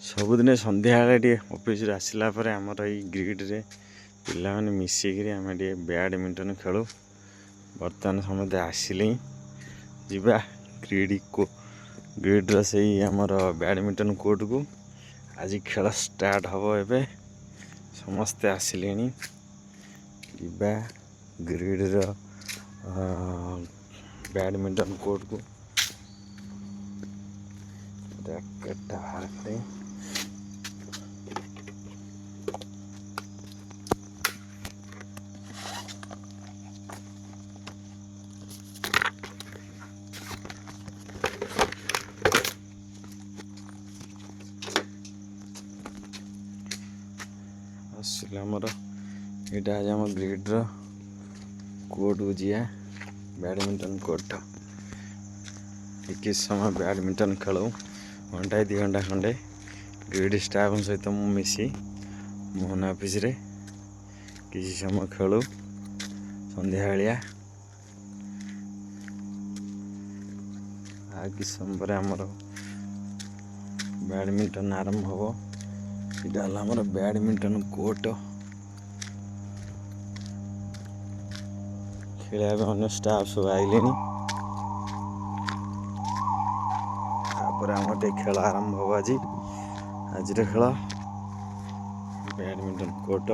सबुदिन संध्या office आसला आमर ये ग्रिड्रे पिलाने मिसिक आम बैडमिंटन खेलु। बर्तमान समझे आसिले जीवा ग्रिड्र से आमर बैडमिंटन कोर्ट को आज खेल स्टार्ट हम एवं समस्ते आसिले जीवा ग्रिड्र बैडमिंटन कोर्ट को रैकेट हारते आमर यहाँ आज आम ग्रिड्र कोर्ट को जा बैडमिंटन कोर्ट किस समय बैडमिंटन खेल घंटा 2 घंटा खंडे ग्रिड स्टाफ सहित मु मिसी मोहन ऑफिस रे किसी समय खेलु संध्या किस समय आमर बैडमिंटन आरंभ हम। यहाँ आमर बैडमिंटन कोर्ट खेल अन्य स्टाफ सब आइले आम खेल आरंभ हम आज खेल बैडमिंटन कोर्ट।